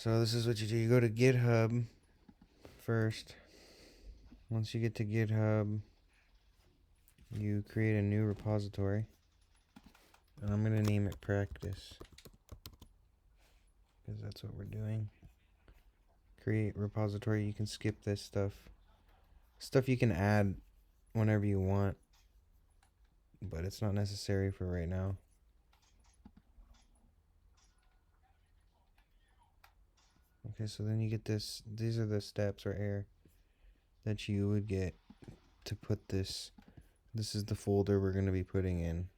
So this is what you do. You go to GitHub first. Once you get to GitHub, you create a new repository. And I'm going to name it practice, because that's what we're doing. Create repository. You can skip this stuff. Stuff you can add whenever you want, but it's not necessary for right now. Okay, so then you get this. These are the steps right here that you would get to put this. This is the folder we're going to be putting in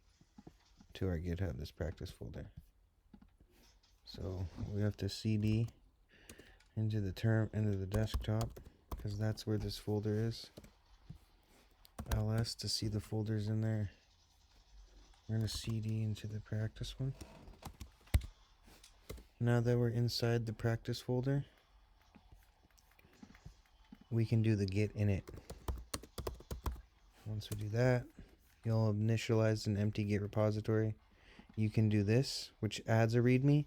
to our GitHub, this practice folder. So we have to cd into the desktop, because that's where this folder is. ls to see the folders in there. We're going to cd into the practice one. Now that we're inside the practice folder, we can do the git init. Once we do that, you'll initialize an empty git repository. You can do this, which adds a readme,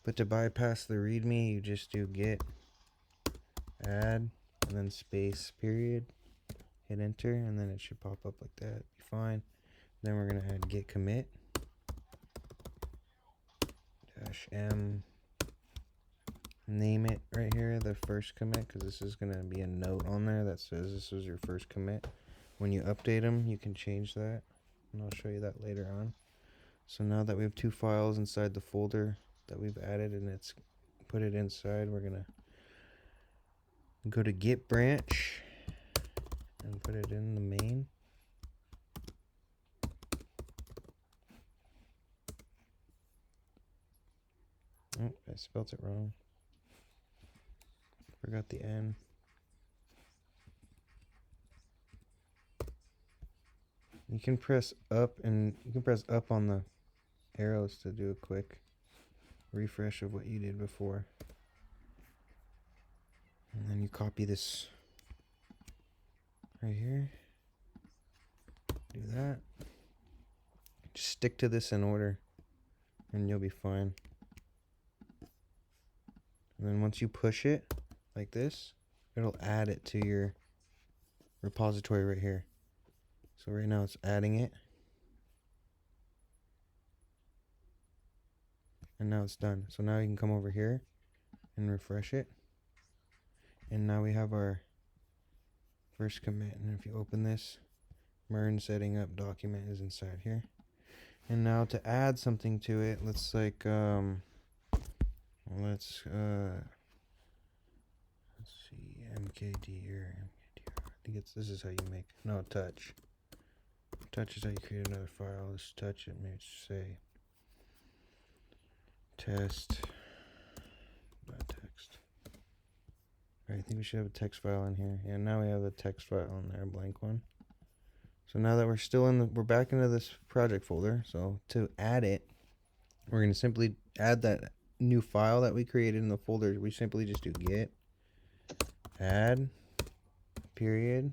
but to bypass the readme, you just do git add and then space period, hit enter, and then it should pop up like that. Be fine. Then we're gonna add git commit -m, name it right here the first commit, because this is gonna be a note on there that says this was your first commit. When you update them, you can change that, and I'll show you that later on. So now that we have two files inside the folder that we've added and it's put it inside, we're gonna go to git branch and put it in the main. Oh, I spelled it wrong. Forgot the N. You can press up on the arrows to do a quick refresh of what you did before. And then you copy this right here. Do that. Just stick to this in order and you'll be fine. And then once you push it like this, it'll add it to your repository right here. So right now it's adding it. And now it's done. So now you can come over here and refresh it. And now we have our first commit. And if you open this, MERN setting up document is inside here. And now to add something to it, let's see, mkd or mkdr. I think this is how you make, no, touch. Touch is how you create another file. Let's touch it, maybe say test.txt. I think we should have a text file in here. Yeah, now we have a text file in there, a blank one. So now that we're back into this project folder. So to add it, we're going to simply add that new file that we created in the folder. We simply just do git add period,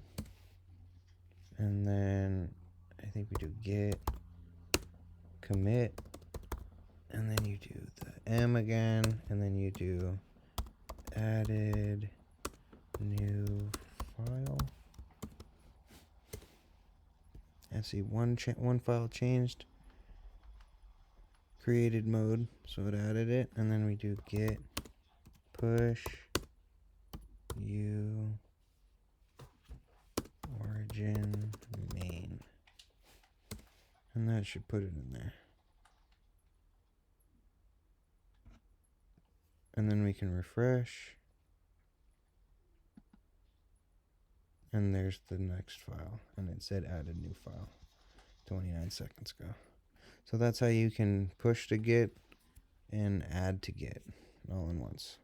and then I think we do git commit, and then you do the M again, and then you do added new file. And see, one file changed, created mode, so it added it, and then we do git push u origin main, and that should put it in there. And then we can refresh, and there's the next file, and it said added new file 29 seconds ago. So that's how you can push to Git and add to Git all in once.